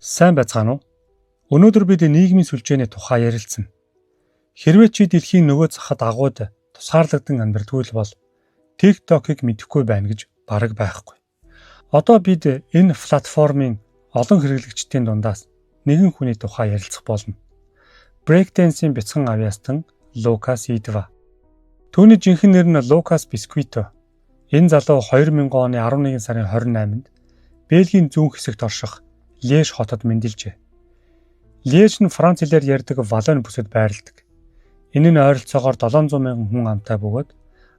Сайн байцгаана уу? Өнөөдөр бид нийгмийн сүлжээний тухай ярилцсан. Хэрвээ чи дэлхийн нөгөө захад агууд тусгаарлагдан амьдардаг бол TikTok-ыг мэдэхгүй байна гэж бараг байхгүй. Одоо бид энэ платформын олон хэрэглэгчдийн дундаас нэгэн хүний тухай ярилцах болно. Breakdance-ийн бяцхан авьяастан Лукас Идва. Түүний жинхэнэ нэр нь Лукас Бисквито. Энэ залуу 2000 оны 11 сарын 28-нд Бельгийн зүүн хэсэгт орших Льеж хотод мэндэлжээ. Льеж нь Франц хэлээр ярьдаг Валлон бүсэд байрладаг. Энэ нь ойролцоогоор 700 мянган хүн амтай бөгөөд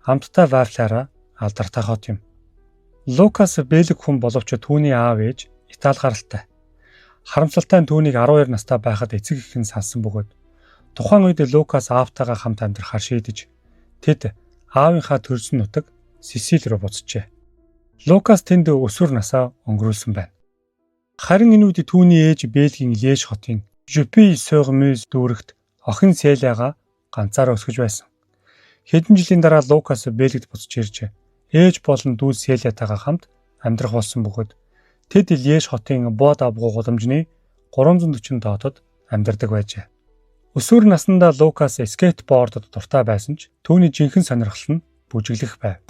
амттай вафлаараа алдартай хот юм. Лукас Бельги хүн боловч түүний аав ээж Итали гаралтай. Харамсалтай нь түүнийг 12 настай байхад эцэг эх нь сансан бөгөөд тухайн үед Лукас аавтайгаа хамт амьдрахаар шийдэж тэд аавынхаа төрсөн нутаг Сисиль руу буцжээ. Лукас тэнд өсвөр насаа өнгөрүүлсэн байна. Харин энэ үед түүний ээж Бельгийн Льеж хотын Жупи-Сёр-Мюз дүүрэгт охин Селяга ганцаараа өсгөж байсан. Хэдэн жилийн дараа Лукас Бельгид буцаж иржээ. Ээж болон дүү Селятайгаа хамт амьдрах болсон бөгөөд тэд Льеж хотын Бод авгуу гудамжны 340 доотод амьдардаг байжээ. Өсвөр наснда Лукас скейтбордод дуртай байсан ч түүний жинхэнэ сонирхол нь бүжиглэх байв.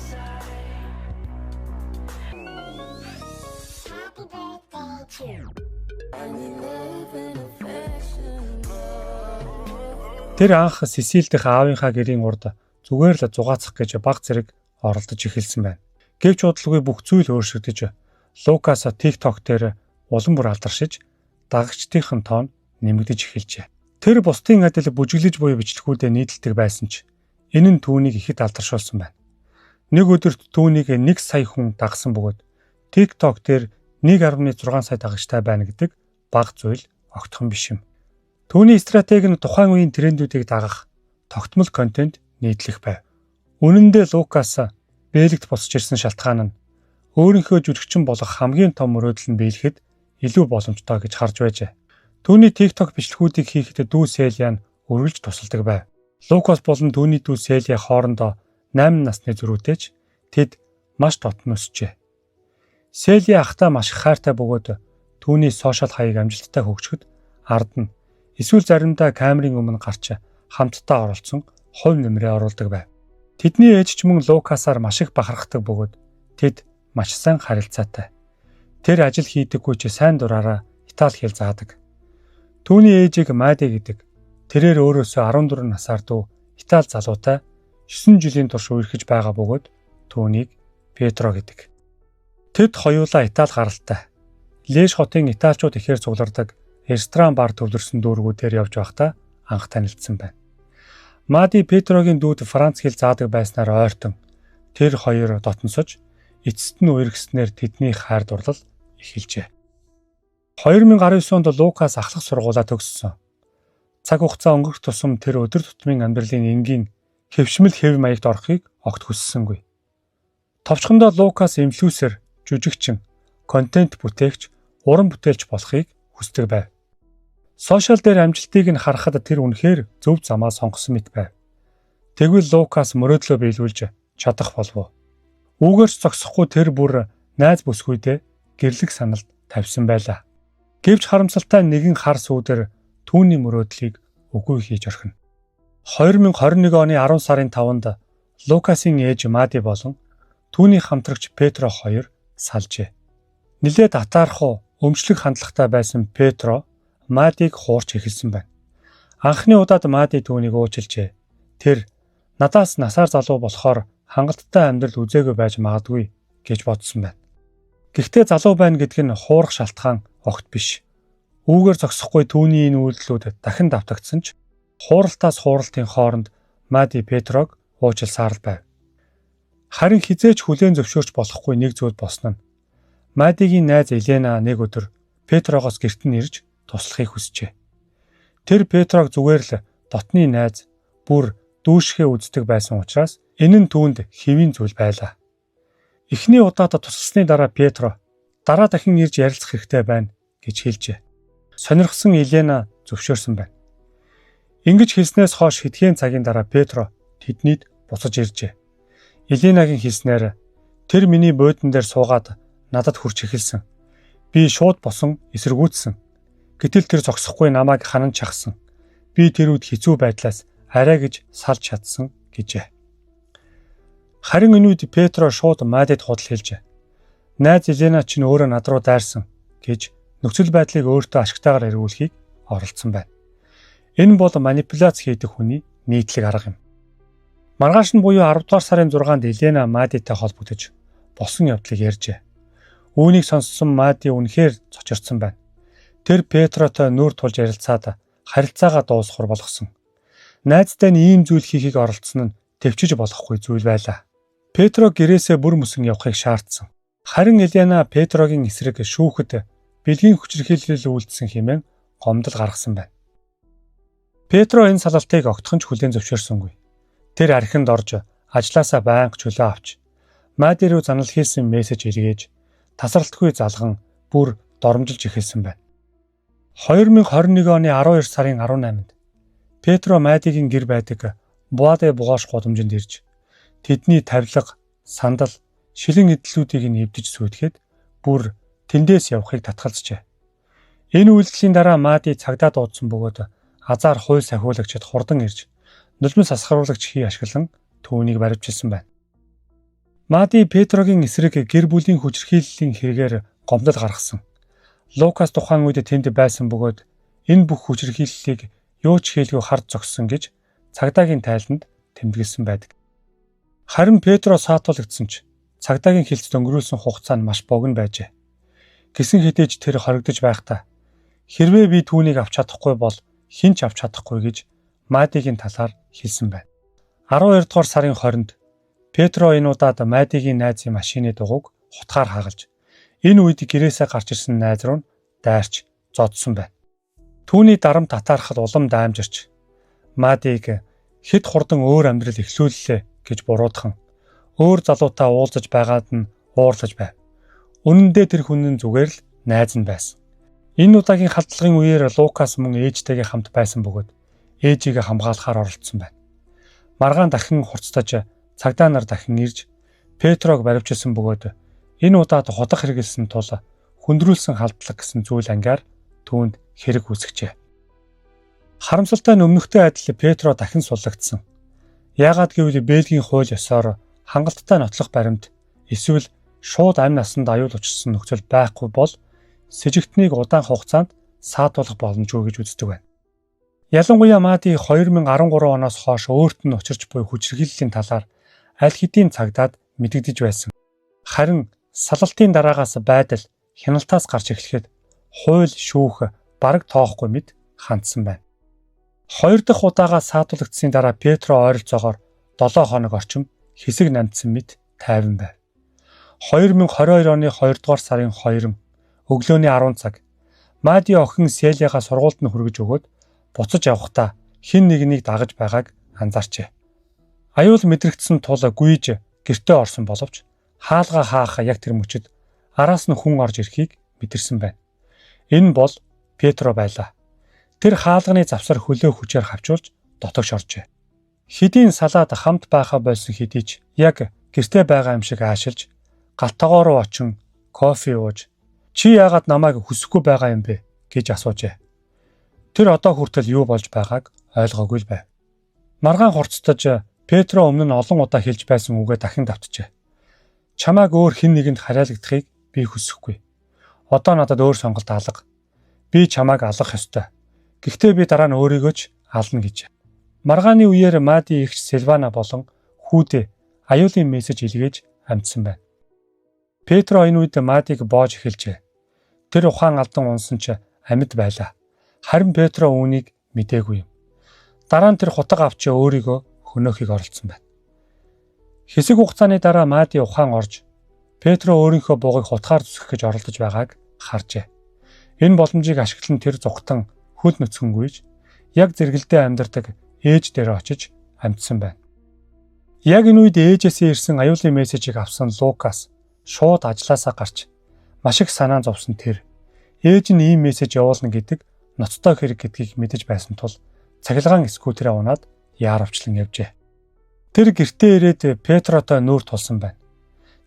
Тэр анх Сисиль дэх аавынхаа гэрийн урд зүгээр л зугаацах гэж баг зэрэг оролдож эхэлсэн байна. Гэвч удалгүй бүх зүйл өөрчлөгдөж Лукас TikTok дээр улам бүр алдаршиж дагагчдын тоон нэмэгдэж эхэлжээ. Тэр бусдын адил бүжиглэж буй бичлэгүүдэд нийтэлдэг байсан ч энэ нь түүнийг ихэд алдаршуулсан байна. Нэг өдөрт түүнийг 1 сая хүн дагсан бөгөөд TikTok дээр 1.6 сая дагагчтай байна гэдэг бага зүйл огтхон биш юм. Түүний стратеги нь тухайн үеийн трендүүдийг дагах тогтмол контент нийтлэх байв. Үнэн дээр Лукас Бельгид буцаж ирсэн шалтгаан нь өөрийнхөө жүжигчин болох хамгийн том мөрөөдөл нь биелэхэд илүү боломжтой гэж харж байжээ. Түүний TikTok бичлэгүүдийг хийхэд дүү Селя нь үргэлж тусалдаг байв. Лукас болон түүний дүү Селя хоорондоо 8 насны зөрүүтэйч тэд маш дотн өсчээ. Селя ахтай маш их хайртай бөгөөд түүний сошиал хаяг амжилттай хөгжөхөд ард нь эсвэл заримдаа камерын өмнө гарч хамтдаа оролцсон хувь нэмрээ оруулдаг байв. Тэдний ээж ч мөн Лукасаар маш их бахархдаг бөгөөд тэд маш сайн харилцаатай. Тэр ажил хийдэггүй ч сайн дураараа Итали хэл заадаг. Түүний ээжийг Мади гэдэг. Тэрээр өөрөөсөө 14 насаар дүү Итали залуутай 9 жилийн турш үерхэж байгаа бөгөөд түүнийг Петро гэдэг. Тэд хоёулаа Итали гаралтай. Льеж хотын италичууд ихээр цуглардаг ресторан бар төвлөрсөн дүүргүүдээр явж байхдаа анх танилцсан байна. Мади Петрогийн дүүд Франц хэл заадаг байснаар ойртон тэр хоёр дотносож эцэст нь үерхснээр тэдний хайр дурлал эхэлжээ. 2019 онд Лукас ахлах сургуулаа төгссөн. Цаг хугацаа өнгөрөх тусам тэр өдөр тутмын амьдралын энгийн хэвшмэл хэв маягт орохыг огт хүссэнгүй. Товчхондоо Лукас инфлюенсер, жүжигчин, контент бүтээгч, уран бүтээлч болохыг хүсдэг байв. Сошиал дээр амжилтыг нь харахад тэр үнэхээр зөв замаа сонгосон мэт байв. Тэгвэл Лукас мөрөөдлөө биелүүлж чадах болов. Үүгээрч зогсохгүй тэр бүр найз бүсгүйдээ гэрлэх саналд тавьсан байлаа. Гэвч харамсалтай нэгэн хар сүүдэр түүний мөрөөдлийг үгүй хийж орхино. 2021 оны 10 сарын 5-нд Лукасын ээж Мади болон түүний хамтрагч Петро хоёр салжээ. Нилээд атаархуу өмчлөг хандлагатай байсан Петро Мадиг хуурч эхэлсэн байна. Анхны удаад Мади түүнийг уучлжээ. Тэр надаас насаар залуу болохоор хангалттай амьдрал үзээгүй байж магадгүй гэж бодсон байна. Гэхдээ залуу байна гэдэг нь хуурах шалтгаан огт биш. Үүгээр зогсохгүй түүний энэ үйлдэлүүд дахин давтагдсан ч хууралтаас хууралтын хооронд Мади Петрог уучлсаар л байв. Харин хизээч хүлээн зөвшөөрч болохгүй нэг зүйл болсон нь Мадигийн найз Елена нэг өдөр Петрогоос гэрт нь ирж туслахыг хүсжээ. Тэр Петрог зүгээр л дотны найз бүр дүүшгээ үздэг байсан учраас энэ нь түүнд хэвийн зүйл байлаа. Эхний удаад тусласны дараа Петро дараа дахин ирж ярилцах хэрэгтэй байна гэж хэлжээ. Сонирхсон Елена зөвшөөрсөн байна. Ингэж хэлснээс хойш хэдхэн цагийн дараа Петро тэднийд буцаж иржээ. Еленагийн хэлснээр тэр миний буудан дээр суугаад надад хурж эхэлсэн. Би шууд босон эсэргүүцсэн. Гэтэл тэр зогсохгүй намайг ханан чахсан. Би тэр үед хэцүү байдлаас арай гэж салж чадсан гэжээ. Харин энэ үед Петро шууд Мадид худал хэлжээ. Найз Елена чинь өөрөө над руу дайрсан гэж нөхцөл байдлыг өөртөө ашигтайгаар эргүүлэхийг оролдсон байна. Энэ бол манипуляц хийдэг хүний нийтлэг арга юм. Маргааш нь буюу 10 дугаар сарын 6-нд Елена Мадитай холбогдож болсон явдлыг ярьжээ. Үүнийг сонссон Мади үнэхээр цочирдсан байна. Тэр Петротой нүүр тулж ярилцаад харилцаагаа дуусгахур болгосон. Найзтай нь ийм зүйл хийхийг оролдсон нь төвчж болохгүй зүйл байлаа. Петро гэрээсээ бүр мөсөн явахыг шаардсан. Харин Елена Петрогийн эсрэг шүүхэд бэлгийн хүчирхийлэл үйлдсэн хэмээн гомдол гаргасан байна. Петро энэ салалтыг огтхон ч хүлээн зөвшөөрсөнгүй. Тэр архинд орж ажлаасаа байнга чөлөө авч Мади руу занал хийсэн мессеж эргээж тасралтгүй залган бүр доромжилж эхэлсэн байна. 2021 оны 12 сарын 18-нд Петро Мадигийн гэр байдаг Буаде бугоош гудамжинд ирж тэдний тавилга, сандал, шилэн эдлүүдийг нь эвдэж сүйтгэхэд бүр тэндээс явахыг татгалзжээ. Энэ үйлдэлийн дараа Мади цагдаа дуудсан бөгөөд азар хууль сахиулагчид хурдан ирж нулимс асгаруулагч хий ашиглан түүнийг баривчилсан байна. Мади Петрогийн эсрэг гэр бүлийн хүчирхийллийн хэрэгээр гомдол гаргасан. Лукас тухайн үед тэнд байсан бөгөөд энэ бүх хүчирхийллийг юу ч хийлгүй хард зогссон гэж цагдаагийн тайланд тэмдэглэсэн байдаг. Харин Петро саатуулагдсан ч цагдаагийн хилцэд өнгөрүүлсэн хугацаа нь маш богино байжээ. Гэсэн хэдий ч тэр хоригдож байхдаа хэрвээ би түүнийг авч чадахгүй бол хэн ч авч чадахгүй гэж Мадигийн талаар хэлсэн байна. 12 дугаар сарын 20-нд Петро энэ удаад Мадигийн найзын машины дугуйг хутгаар хагалж энэ үед гэрээсээ гарч ирсэн найз руу дайрч зодсон байна. Түүний дарамт татаархал улам даамжирч Мадиг хэд хурдан өөр амьдрал эхлүүллээ гэж буруудахан өөр залуутай уулзаж байгаад нь уурлаж байв. Үнэн дээр тэр хүн нь зүгээр л найз нь байсан. Энэ удаагийн халдлагын үеэр Лукас мөн ээжтэйгээ хамт байсан бөгөөд ээжигээ хамгаалахаар оролцсон байна. Маргаан дахин хурцтаж цагдаа нар дахин ирж Петрог баривчилсан бөгөөд энэ удаад худах хэрэгэлсэн тул хүндрүүлсэн халдлага гэсэн зүйл ангиар түүнд хэрэг үүсгэжээ. Харамсалтай нь өмнөхтэй адил Петро дахин суллагдсан. Яагаад гэвэл Бельгийн хууль ёсоор хангалттай нотлох баримт эсвэл шууд амь насанд аюул учирсан нөхцөл байхгүй бол сэжигтнийг удаан хугацаанд саатуулах боломжгүй гэж үздэг байна. Ялангуяа Мади 2013 оноос хойш өөрт нь учирч буй хүчирхийллийн талаар аль хэдийн цагдаад мэдэгдэж байсан. Харин салалтын дараагаас байдал хяналтаас гарч эхлэхэд хууль шүүх бараг тоохгүй мэд хандсан байна. 2 дахь удаагаа саатуулагдсны дараа Петро ойролцоогоор 7 хоног орчим хэсэг намдсан мэт тайван байв. 2022 оны 2 дугаар сарын 2 өглөөний 10 цаг Мади охин Селяга сургуульд нь хүргэж өгөөд буцаж явахдаа хэн нэгнийг дагаж байгааг анзаарчээ. Аюул мэдрэгдсэн тул гүйж гэртээ орсон боловч хаалга хаах яг тэр мөчөд араас нь хүн орж ирэхийг мэдэрсэн байна. Энэ бол Петро байлаа. Тэр хаалганы завсар хөлөө хүчээр хавчуулж дотогш оржээ. Хэдийн салаад хамт байхаа болсон хэдий ч яг гэртээ байгаа юм шиг аашилж галтгоо руу очин кофе ууж чи яагаад намайг хүсэхгүй байгаа юм бэ гэж асуужээ. Тэр одоо хүртэл юу болж байгааг ойлгоогүй л байв. Маргаан хурцтаж Петро өмнө нь олон удаа хэлж байсан үгээ дахин давтжээ. Чамайг өөр хэн нэгэнд харайлагдахыг би хүсэхгүй. Одоо надад өөр сонголт алга. Би чамайг алгах ёстой. Гэхдээ би дараа нь өөрийгөө ч ална гэж. Маргааны үеэр Мади эгч Сильвана болон хүүдээ аюулын мессеж илгээж амжсан байна. Петро энэ үед Мадиг боож эхэлжээ. Тэр ухаан алдан унсан ч амьд байлаа. Харин Петро үүнийг мдээгүй юм. Дараа нь тэр хутга авч өөрийгөө хөнөөхийг оролцсон байна. Хэсэг хугацааны дараа Мади ухаан орж Петро өөрийнхөө буугыг хутгаар зүсгэх гэж оролдож байгааг харжээ. Энэ боломжийг ашиглан тэр зүгтэн хөл нөцгөнгүйж яг зэрэгэлдээ амьдардаг ээж дээр очиж амьдсан байна. Яг энэ үед ээжээсээ ирсэн аюулын мессежийг авсан Лукас шууд ажлаасаа гарч маш их санаа зовсон тэр ээж нь ийм мессеж явуулна гэдэг ноцтой хэрэг гэдгийг мэдэж байсан тул цахилгаан скутерээ унаад яаравчлан явжээ. Тэр гэртээ ирээд Петротой нүүр тулсан байна.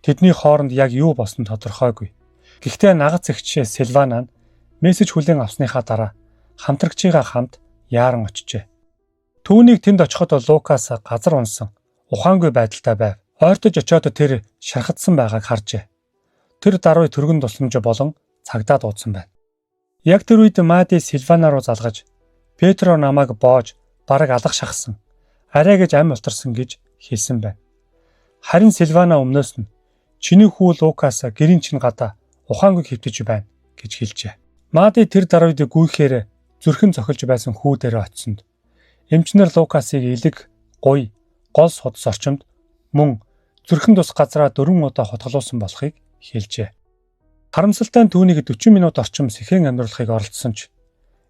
Тэдний хооронд яг юу болсон тодорхойгүй. Гэхдээ нагац эгч Сильвана нь Мессеж хүлээн авсныхаа дараа хамтрагчийгаа хамт яаран очжээ. Түүнийг тэнд очиход Лукас газар унсан ухаангүй байдалтай байв. Ойртож очиод тэр шархатсан байгааг харжээ. Тэр даруй түргэн тусламж болон цагдаа дуудсан байна. Яг тэр үед Мади Сильвана руу залгаж Петро намайг боож бараг алах шахсан. Арай гэж ам ултарсан гэж хэлсэн байна. Харин Сильвана өмнөөс нь чиний хүү Лукас гэрийн чинь гадаа ухаангүй хэвтэж байна гэж хэлжээ. Мади тэр даруйд гүйхээр зүрхэн цохилж байсан хүү дээрээ очсонд эмчнэр Лукасыг элэг, гуй, гол судас орчимд мөн зүрхэн тус газраа 4 удаа хотголуулсан болохыг хэлжээ. Харамсалтай нь түүнийг 40 минут орчим сэхэн амьдруулахыг оролдсон ч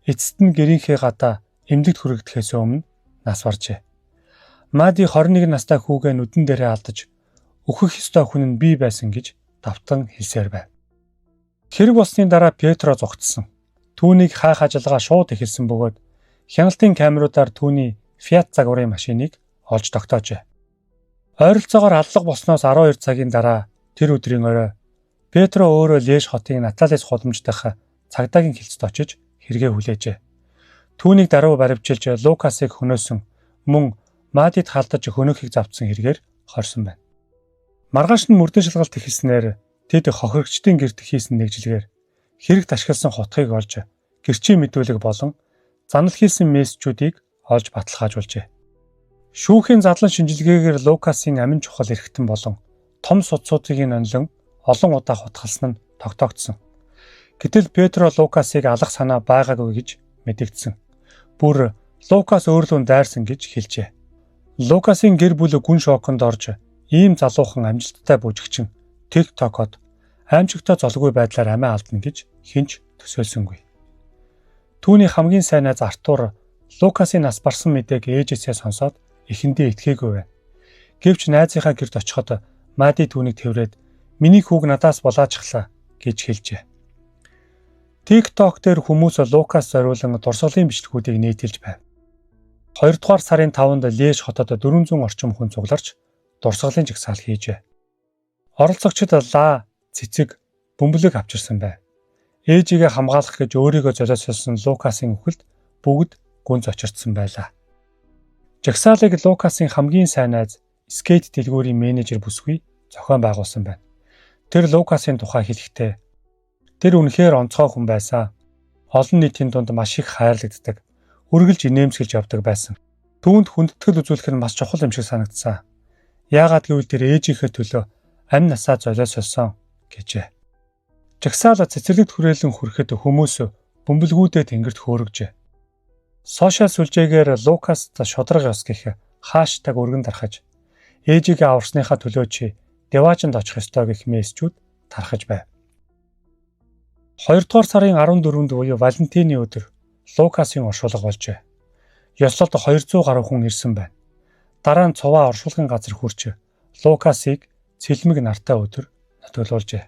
эцэст нь гэрийнхээ гадаа эмнэлэгт хүрэгдэхээс өмнө нас баржээ. Мади 21 настай хүүгээ нүдэн дээрээ алдаж өөхөх ёстой хүн нь би байсан гэж давтан хэлсээр байв. Хэрэг болсны дараа Петро зогтсон. Түүнийг хайх ажиллагаа шууд эхэлсэн бөгөөд хяналтын камеруудаар түүний Fiat загварын машиныг олж тогтоожээ. Ойролцоогоор аллах болсноос 12 цагийн дараа тэр өдрийн орой Петро өөрөө Леш хотын Наталис худамж дахь цагдаагийн хэлцэд очиж хэрэгээ хүлээжээ. Түүнийг даруй баривчилж Лукасыг хөнөөсөн мөн Мадид халдаж хөнөөхийг завдсан хэрэгээр хорсон байна. Маргааш нь мөрдөн шалгалт эхэлснээр тэд хохирогчдын гэрт хийсэн нэгжилгээр хэрэг ташгилсан хотхыг олж гэрчийн мэдүүлэг болон занал хийсэн мессежүүдийг олж баталгаажуулжээ. Шүүхийн задлан шинжилгээгээр Лукасын амин чухал эрхтэн болон том судсуудыг нонлон олон удаа хутгалсан нь тогтоогдсон. Гэтэл Петро Лукасыг алах санаа байгаагүй гэж мэдэгдсэн. Бүр Лукас өөрлөө дайрсан гэж хэлжээ. Лукасын гэр бүл гүн шоконд орж ийм залуухан амжилттай бүжигчин TikTok-од аимшигтай золгүй байдлаар амиа алдна гэж хинч төсөөлсөнгүй. Түүний хамгийн сайн найз Артур Лукасын нас барсан мэдээг ээжээсээ сонсоод эхэндээ итгээгүй байна. Гэвч найзынхаа гэрт очиход Мади түүнийг тэврээд миний хүүг надаас булаачихлаа гэж хэлжээ. TikTok дээр хүмүүс Лукас зориулан дурсгалын бичлэгүүдийг нийтэлж байв. 2 дугаар сарын 5-нд Леш хотод 400 орчим хүн цугларч дурсгалын жагсаал хийжээ. Оролцогчид лаа, цэцэг, бөмбөлөг авчирсан байв. Ээжигээ хамгаалах гэж өөрийгөө золиослсон Лукасын үхэлд бүгд гүнз очирдсан байлаа. Жагсаалыг Лукасын хамгийн сайн найз скейт дэлгүүрийн менежер бүсгүй зохион байгуулсан байна. Тэр Лукасын тухай хэлэхдээ тэр үнэхээр онцгой хүн байсан. Олон нийтийн дунд маш их хайрлагддаг, үргэлж инээмсэглэж явдаг байсан. Түүнд хүндэтгэл үзүүлэх нь маш чухал юм шиг санагдсан. Яагаад гэвэл тэр ээжийнхээ төлөө амь насаа золиослсон гэжээ. Жагсаал цэцэрлэгт хүрээлэн хүрэхэд хүмүүс бөмбөлгүүдэд тэнгэрт хөөргөжээ. Сошиал сүлжээгээр Лукаст шодрог ёс гэх хаштаг өргөн тархаж ээжигээ аварсныхаа төлөө чи Деважинд очих ёстой гэх мессежүүд тархаж байв. 2 дугаар сарын 14-нд буюу Валентины өдөр Лукасын оршуулга болжээ. Ёслолд 200 гаруй хүн ирсэн байна. Дараа нь цуваа оршуулгын газар хүрч Лукасыг цэлмэг нартай өдөр нотолуулжээ.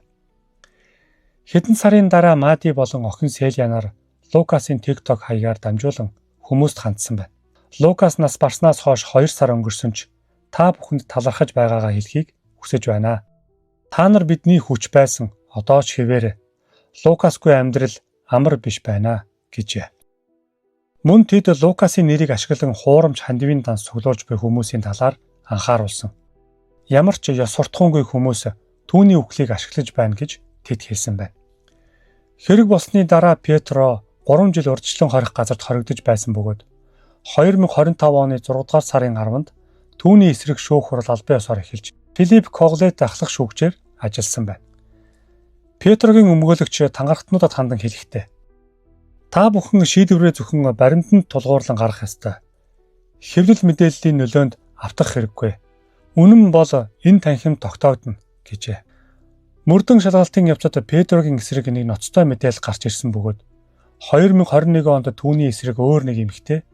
Хэдэн сарын дараа Мади болон охин Селянаар Лукасын TikTok хаягаар дамжуулан хүмүүст хандсан байна. Лукас нас барснаас хойш 2 сар өнгөрсөн ч та бүхэнд талархаж байгаагаа хэлхийг хүсэж байна. Та нар бидний хүч байсан, одоо ч хэвээрээ. Лукасгүй амьдрал амар биш байна гэжээ. Мөн тэд Лукасын нэрийг ашиглан хуурамч хандивын данс цуглуулж буй хүмүүсийн талаар анхааруулсан. Ямар ч ёс суртахуунгүй хүмүүс түүний үхлийг ашиглаж байна гэж тэд хэлсэн байна. Хэрэг болсны дараа Петро 3 жил урьдчилан хорих газарт хоригдож байсан бөгөөд 2025 оны 6 дугаар сарын 10-нд түүний эсрэг шүүх хурал албан ёсоор эхэлж Филипп Коглет ахлах шүүгчээр ажилласан байна. Петрогийн өмгөөлөгч тангархтнуудад хандан хэлэхдээ та бүхэн шийдвэрээ зөвхөн баримтанд тулгуурлан гарах ёстой. Хэвлэл мэдээллийн нөлөөнд автах хэрэггүй. Үнэн бол энэ танхимд тогтоогдно гэжээ. Мөрдөн шалгалтын явцад Петрогийн эсрэг нэг ноцтой мэдээлэл гарч ирсэн бөгөөд 2021 онд түүний эсрэг өөр нэг эмэгтэй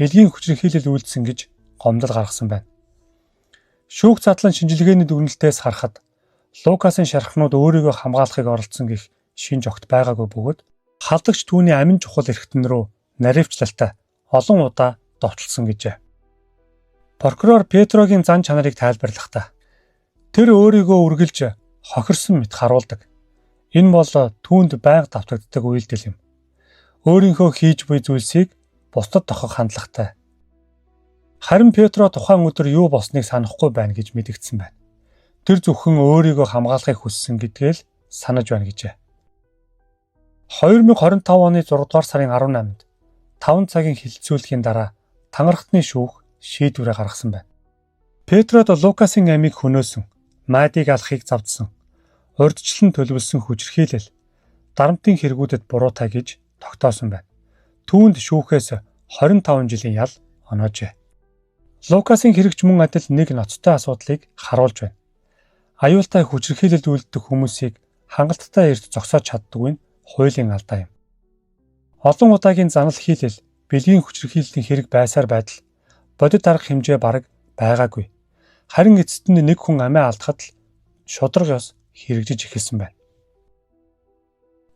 бэлгийн хүчирхийлэл үйлдсэн гэж гомдол гаргасан байна. Шүүх задлан шинжилгээний дүгнэлтээс харахад Лукасын шархнууд өөрийгөө хамгаалахыг оролдсон гэх шинж огт байгаагүй бөгөөд халдагч түүний амин чухал эрхтэн рүү наривчлалтай олон удаа довтлсон гэжээ. Прокурор Петрогийн зан чанарыг тайлбарлахдаа тэр өөрийгөө үргэлж хохирсон мэт харуулдаг. Энэ бол түүнд байнга давтагддаг үйлдэл юм. Өөрийнхөө хийж буй зүйлсийг бусдад тохох хандлагатай. Харин Петро тухайн өдөр юу болсныг санахгүй байна гэж мэдгдсэн байна. Тэр зөвхөн өөрийгөө хамгаалахыг хүссэн гэдгээл санаж байна гэжээ. 2025 оны 6 дугаар сарын 18-нд 5 цагийн хилцүүлгийн дараа тангархтны шүүх шийдвэрээ гаргасан байна. Петрод Лукасын амийг хөнөөсөн, Майдыг алахыг завдсан, урьдчилан төлөвлөсөн хүчирхийлэл, дарамтын хэрэгүүдэд буруутай гэж тогтоосон байна. Түүнд шүүхээс 25 жилийн ял оноожээ. Лукасын хэрэгч мөн адил нэг ноцтой асуудлыг харуулж байна. Аюултай хүчирхийлэлд үйлддэг хүмүүсийг хангалттай эрт зогсоож чаддаггүй нь хуулийн алдаа юм. Олон удаагийн занал хийлэл, бэлгийн хүчирхийллийн хэрэг байсаар байтал бодит арга хэмжээ бараг байгаагүй. Харин эцэст нь нэг хүн амиа алдахад л шударга ёс хэрэгжиж эхэлсэн байна.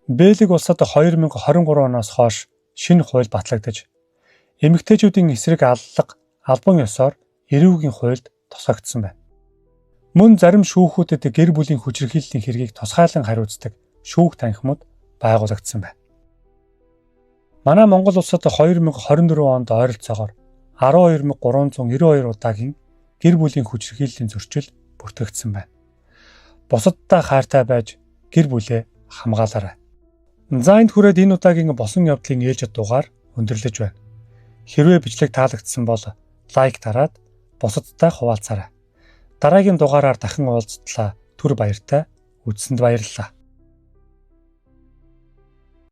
Бэлэг улсад 2023 оноос хойш шинэ хууль батлагдаж, эмэгтэйчүүдийн эсрэг аллах албан ёсоор эрүүгийн хуульд тусгагдсан байна. Мөн зарим шүүхүүдэд гэр бүлийн хүчирхийллийн хэргийг тусгайлан хариуцдаг шүүх танхимуд байгуулагдсан байна. Манай Монгол улсад 2024 онд ойролцоогоор 12,392 удаагийн гэр бүлийн хүчирхийллийн зөрчил бүртгэгдсэн байна. Бусадтай хайртай байж гэр бүлээ хамгаалаарай. За энд хүрээд энэ удаагийн босон явдлын ээлжид дугаар өндөрлөж байна. Хэрвээ бичлэг таалагдсан бол лайк дараад бусадтай хуваалцаарай. Дараагийн дугаараар дахин уулзтлаа. Түр баяртай. Үзсэнд баярлалаа.